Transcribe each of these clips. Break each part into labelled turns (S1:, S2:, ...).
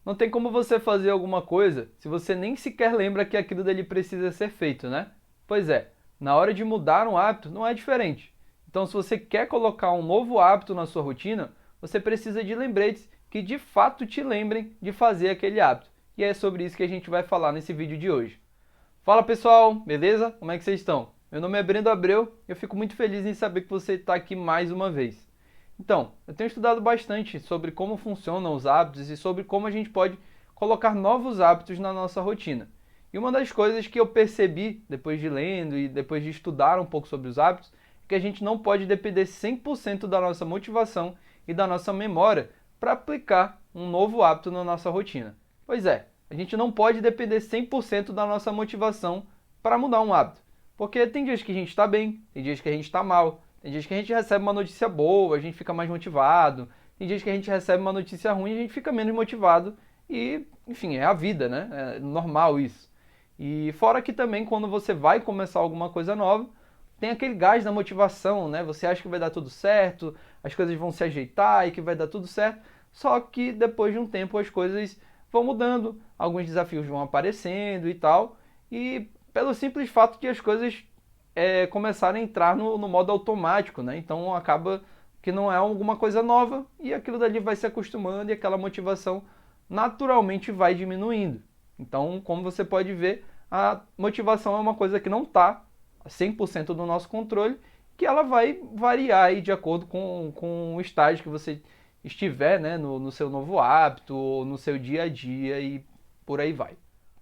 S1: Não tem como você fazer alguma coisa se você nem sequer lembra que aquilo dali precisa ser feito, né? Pois é, na hora de mudar um hábito não é diferente. Então, se você quer colocar um novo hábito na sua rotina, você precisa de lembretes que de fato te lembrem de fazer aquele hábito. E é sobre isso que a gente vai falar nesse vídeo de hoje. Fala pessoal, beleza? Como é que vocês estão? Meu nome é Brendo Abreu e eu fico muito feliz em saber que você está aqui mais uma vez. Então, eu tenho estudado bastante sobre como funcionam os hábitos e sobre como a gente pode colocar novos hábitos na nossa rotina. E uma das coisas que eu percebi depois de lendo e depois de estudar um pouco sobre os hábitos é que a gente não pode depender 100% da nossa motivação e da nossa memória para aplicar um novo hábito na nossa rotina. Pois é, a gente não pode depender 100% da nossa motivação para mudar um hábito. Porque tem dias que a gente está bem, tem dias que a gente está mal, tem dias que a gente recebe uma notícia boa, a gente fica mais motivado, tem dias que a gente recebe uma notícia ruim e a gente fica menos motivado e, enfim, é a vida, né? É normal isso. E fora que também quando você vai começar alguma coisa nova, tem aquele gás da motivação, né? Você acha que vai dar tudo certo, as coisas vão se ajeitar e que vai dar tudo certo, só que depois de um tempo as coisas vão mudando, alguns desafios vão aparecendo e tal, e pelo simples fato que as coisas começaram a entrar no modo automático, né? Então acaba que não é alguma coisa nova e aquilo dali vai se acostumando e aquela motivação naturalmente vai diminuindo. Então, como você pode ver, a motivação é uma coisa que não está 100% do nosso controle, que ela vai variar aí de acordo com o estágio que você estiver, né, no seu novo hábito, ou no seu dia a dia e por aí vai.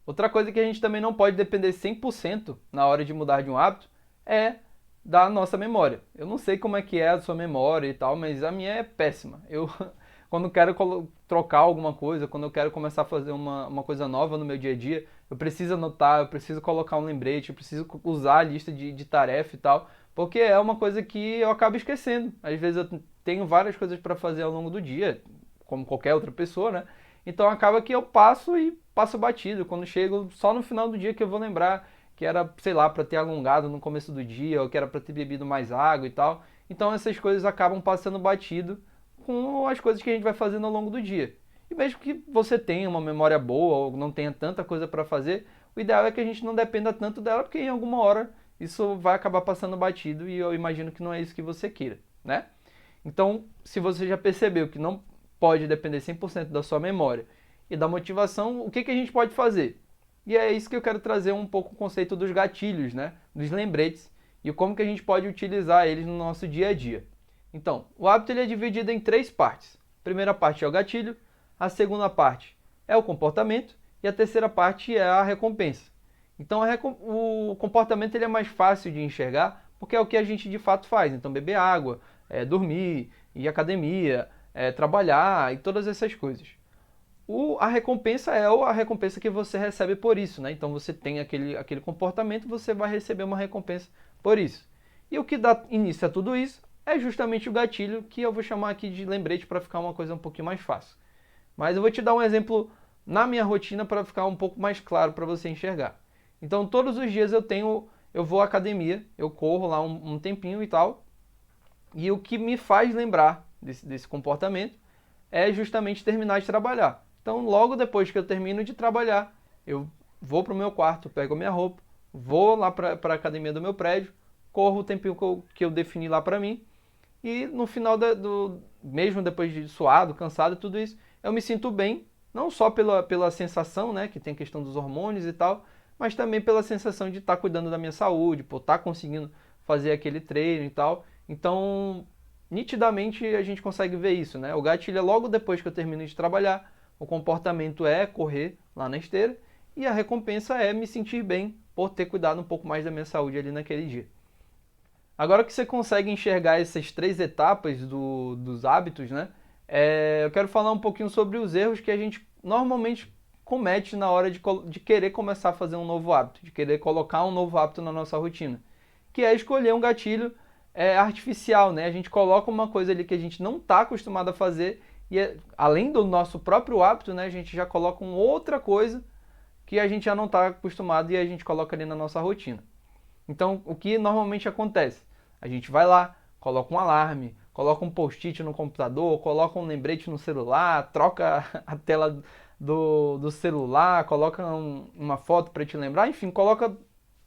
S1: Outra coisa que a gente também não pode depender 100% na hora de mudar de um hábito é da nossa memória. Eu não sei como é que é a sua memória e tal, mas a minha é péssima. Eu, quando quero trocar alguma coisa, quando eu quero começar a fazer uma coisa nova no meu dia a dia, eu preciso anotar, eu preciso colocar um lembrete, eu preciso usar a lista de tarefa e tal, porque é uma coisa que eu acabo esquecendo. Às vezes eu tenho várias coisas para fazer ao longo do dia, como qualquer outra pessoa, né? Então acaba que eu passo e passo batido. Quando chego, só no final do dia que eu vou lembrar que era, sei lá, para ter alongado no começo do dia, ou que era para ter bebido mais água e tal. Então essas coisas acabam passando batido com as coisas que a gente vai fazendo ao longo do dia. E mesmo que você tenha uma memória boa ou não tenha tanta coisa para fazer, o ideal é que a gente não dependa tanto dela, porque em alguma hora isso vai acabar passando batido e eu imagino que não é isso que você queira, né? Então, se você já percebeu que não pode depender 100% da sua memória e da motivação, o que a gente pode fazer? E é isso que eu quero trazer um pouco o conceito dos gatilhos, né? Dos lembretes e como que a gente pode utilizar eles no nosso dia a dia. Então, o hábito ele é dividido em três partes. A primeira parte é o gatilho, a segunda parte é o comportamento e a terceira parte é a recompensa. Então, o comportamento ele é mais fácil de enxergar porque é o que a gente de fato faz. Então, beber água, dormir, ir à academia, trabalhar e todas essas coisas. A recompensa é a recompensa que você recebe por isso, né? Então você tem aquele comportamento, você vai receber uma recompensa por isso. E o que dá início a tudo isso é justamente o gatilho, que eu vou chamar aqui de lembrete para ficar uma coisa um pouquinho mais fácil. Mas eu vou te dar um exemplo na minha rotina para ficar um pouco mais claro para você enxergar. Então todos os dias eu vou à academia, eu corro lá um tempinho e tal, e o que me faz lembrar desse comportamento é justamente terminar de trabalhar. Então, logo depois que eu termino de trabalhar, eu vou para o meu quarto, pego a minha roupa, vou lá para a academia do meu prédio, corro o tempinho que eu defini lá para mim, e no final mesmo depois de suado, cansado e tudo isso, eu me sinto bem, não só pela sensação, né, que tem a questão dos hormônios e tal, mas também pela sensação de estar cuidando da minha saúde, por estar conseguindo fazer aquele treino e tal. Então, nitidamente a gente consegue ver isso, né? O gatilho é logo depois que eu termino de trabalhar, o comportamento é correr lá na esteira e a recompensa é me sentir bem por ter cuidado um pouco mais da minha saúde ali naquele dia. Agora que você consegue enxergar essas três etapas dos hábitos, né? Eu quero falar um pouquinho sobre os erros que a gente normalmente comete na hora de querer começar a fazer um novo hábito, de querer colocar um novo hábito na nossa rotina, que é escolher um gatilho artificial, né? A gente coloca uma coisa ali que a gente não está acostumado a fazer e além do nosso próprio hábito, né? A gente já coloca uma outra coisa que a gente já não está acostumado e a gente coloca ali na nossa rotina. Então, o que normalmente acontece? A gente vai lá, coloca um alarme, coloca um post-it no computador, coloca um lembrete no celular, troca a tela do celular, coloca uma foto para te lembrar, enfim,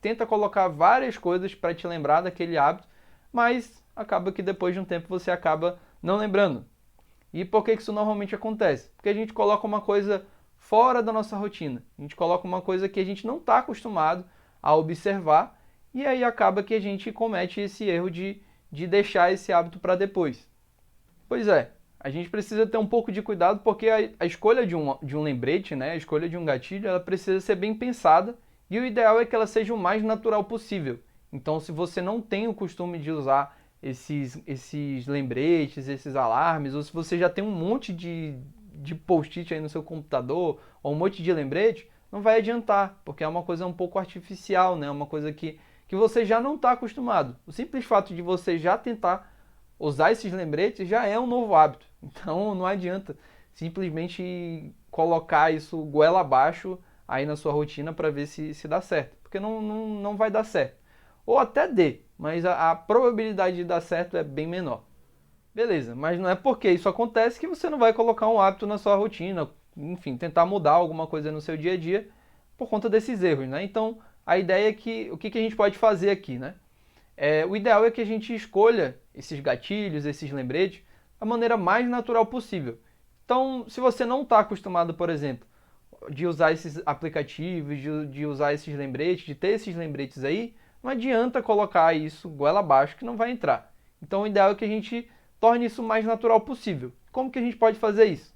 S1: tenta colocar várias coisas para te lembrar daquele hábito, mas acaba que depois de um tempo você acaba não lembrando. E por que isso normalmente acontece? Porque a gente coloca uma coisa fora da nossa rotina. A gente coloca uma coisa que a gente não está acostumado a observar e aí acaba que a gente comete esse erro de deixar esse hábito para depois. Pois é, a gente precisa ter um pouco de cuidado porque a escolha de um lembrete, né, a escolha de um gatilho, ela precisa ser bem pensada e o ideal é que ela seja o mais natural possível. Então, se você não tem o costume de usar esses lembretes, esses alarmes, ou se você já tem um monte de post-it aí no seu computador, ou um monte de lembrete, não vai adiantar, porque é uma coisa um pouco artificial, né? Uma coisa que você já não está acostumado. O simples fato de você já tentar usar esses lembretes já é um novo hábito. Então não adianta simplesmente colocar isso goela abaixo aí na sua rotina para ver se dá certo, porque não vai dar certo. Ou até dê, mas a probabilidade de dar certo é bem menor. Beleza, mas não é porque isso acontece que você não vai colocar um hábito na sua rotina, enfim, tentar mudar alguma coisa no seu dia a dia por conta desses erros, né? Então, a ideia é que o que a gente pode fazer aqui, né? O ideal é que a gente escolha esses gatilhos, esses lembretes, da maneira mais natural possível. Então, se você não está acostumado, por exemplo, de usar esses aplicativos, de usar esses lembretes, de ter esses lembretes aí, não adianta colocar isso goela abaixo que não vai entrar. Então o ideal é que a gente torne isso o mais natural possível. Como que a gente pode fazer isso?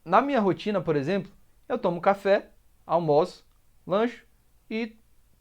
S1: Na minha rotina, por exemplo, eu tomo café, almoço, lancho e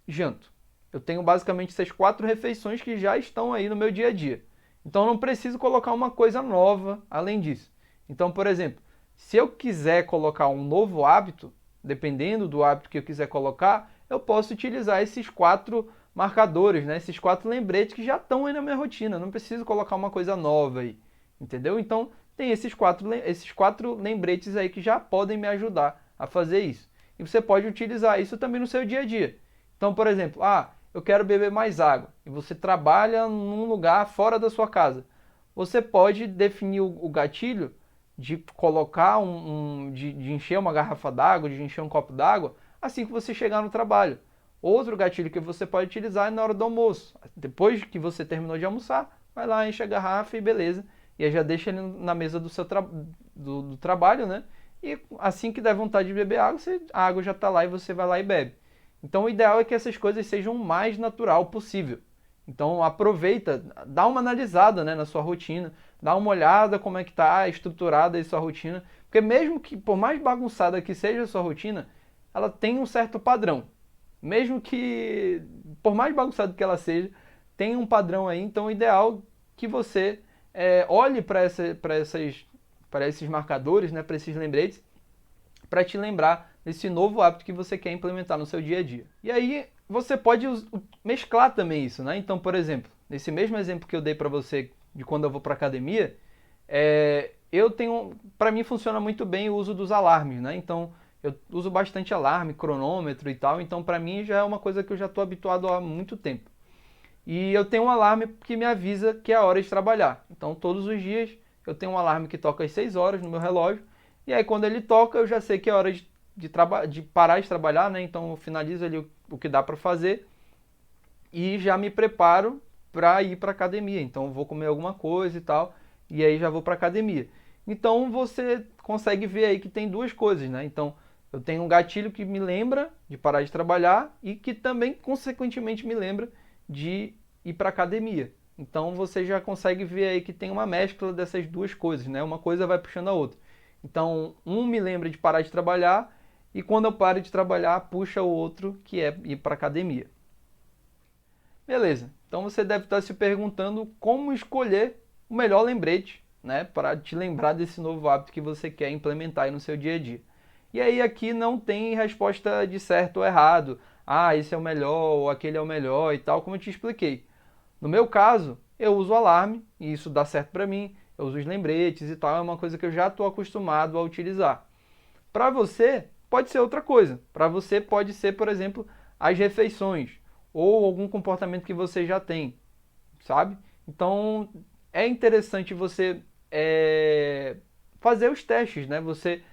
S1: janto. Eu tenho basicamente essas 4 refeições que já estão aí no meu dia a dia. Então eu não preciso colocar uma coisa nova além disso. Então, por exemplo, se eu quiser colocar um novo hábito, dependendo do hábito que eu quiser colocar, eu posso utilizar esses 4 marcadores, né? Esses 4 lembretes que já estão aí na minha rotina. Eu não preciso colocar uma coisa nova aí, entendeu? Então tem esses quatro lembretes aí que já podem me ajudar a fazer isso. E você pode utilizar isso também no seu dia a dia. Então, por exemplo, eu quero beber mais água e você trabalha num lugar fora da sua casa. Você pode definir o gatilho de colocar de encher uma garrafa d'água, de encher um copo d'água, assim que você chegar no trabalho. Outro gatilho que você pode utilizar é na hora do almoço. Depois que você terminou de almoçar, vai lá, enche a garrafa e beleza. E aí já deixa ele na mesa do trabalho, né? E assim que der vontade de beber água, a água já está lá e você vai lá e bebe. Então o ideal é que essas coisas sejam o mais natural possível. Então aproveita, dá uma analisada, né, na sua rotina, dá uma olhada como é que está estruturada a sua rotina, porque mesmo que, por mais bagunçada que seja a sua rotina, ela tem um certo padrão. Mesmo que, por mais bagunçada que ela seja, tem um padrão aí, então o ideal é que você olhe para esses marcadores, né, para esses lembretes, para te lembrar desse novo hábito que você quer implementar no seu dia a dia. E aí você pode mesclar também isso, né? Então, por exemplo, nesse mesmo exemplo que eu dei para você de quando eu vou para academia, para mim funciona muito bem o uso dos alarmes, né? Então, eu uso bastante alarme, cronômetro e tal, então para mim já é uma coisa que eu já estou habituado há muito tempo. E eu tenho um alarme que me avisa que é a hora de trabalhar. Então, todos os dias eu tenho um alarme que toca às 6 horas no meu relógio. E aí, quando ele toca, eu já sei que é hora de parar de trabalhar, né? Então, eu finalizo ali o que dá para fazer e já me preparo para ir para academia. Então, eu vou comer alguma coisa e tal, e aí já vou para academia. Então, você consegue ver aí que tem duas coisas, né? Então, eu tenho um gatilho que me lembra de parar de trabalhar e que também, consequentemente, me lembra de ir para academia. Então você já consegue ver aí que tem uma mescla dessas duas coisas, né? Uma coisa vai puxando a outra. Então, um me lembra de parar de trabalhar e quando eu paro de trabalhar, puxa o outro, que é ir para academia. Beleza. Então você deve estar se perguntando como escolher o melhor lembrete, né, para te lembrar desse novo hábito que você quer implementar aí no seu dia a dia. E aí aqui não tem resposta de certo ou errado. Esse é o melhor ou aquele é o melhor e tal, como eu te expliquei. No meu caso, eu uso o alarme e isso dá certo para mim. Eu uso os lembretes e tal, é uma coisa que eu já estou acostumado a utilizar. Para você, pode ser outra coisa. Para você, pode ser, por exemplo, as refeições ou algum comportamento que você já tem, sabe? Então, é interessante você fazer os testes, né? Você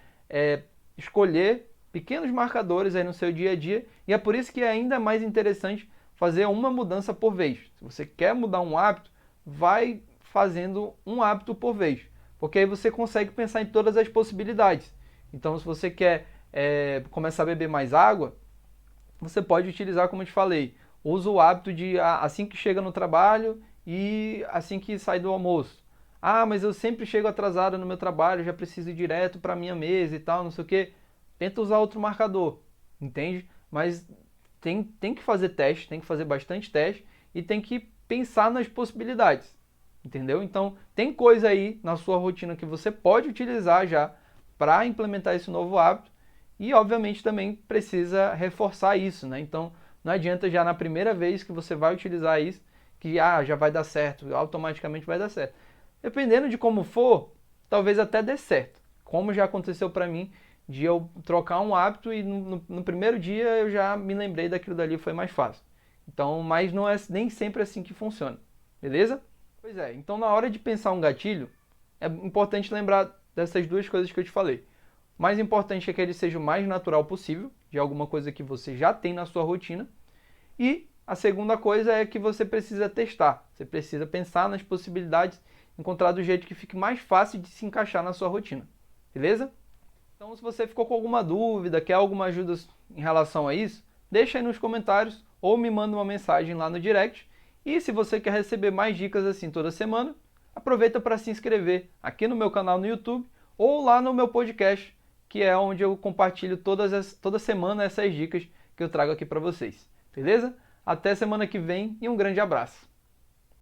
S1: escolher pequenos marcadores aí no seu dia a dia, e é por isso que é ainda mais interessante fazer uma mudança por vez. Se você quer mudar um hábito, vai fazendo um hábito por vez, porque aí você consegue pensar em todas as possibilidades. Então, se você quer começar a beber mais água, você pode utilizar, como eu te falei, usa o hábito de assim que chega no trabalho e assim que sai do almoço. Ah, mas eu sempre chego atrasado no meu trabalho, já preciso ir direto para a minha mesa e tal, não sei o quê. Tenta usar outro marcador, entende? Mas tem que fazer teste, tem que fazer bastante teste e tem que pensar nas possibilidades, entendeu? Então, tem coisa aí na sua rotina que você pode utilizar já para implementar esse novo hábito e, obviamente, também precisa reforçar isso, né? Então, não adianta já na primeira vez que você vai utilizar isso, que já vai dar certo, automaticamente vai dar certo. Dependendo de como for, talvez até dê certo. Como já aconteceu para mim, de eu trocar um hábito e no primeiro dia eu já me lembrei daquilo dali e foi mais fácil. Então, mas não é nem sempre assim que funciona, beleza? Pois é, então na hora de pensar um gatilho, é importante lembrar dessas duas coisas que eu te falei. O mais importante é que ele seja o mais natural possível, de alguma coisa que você já tem na sua rotina. E a segunda coisa é que você precisa testar. Você precisa pensar nas possibilidades, encontrar do jeito que fique mais fácil de se encaixar na sua rotina. Beleza? Então, se você ficou com alguma dúvida, quer alguma ajuda em relação a isso, deixa aí nos comentários ou me manda uma mensagem lá no direct. E se você quer receber mais dicas assim toda semana, aproveita para se inscrever aqui no meu canal no YouTube ou lá no meu podcast, que é onde eu compartilho toda semana essas dicas que eu trago aqui para vocês. Beleza? Até semana que vem e um grande abraço.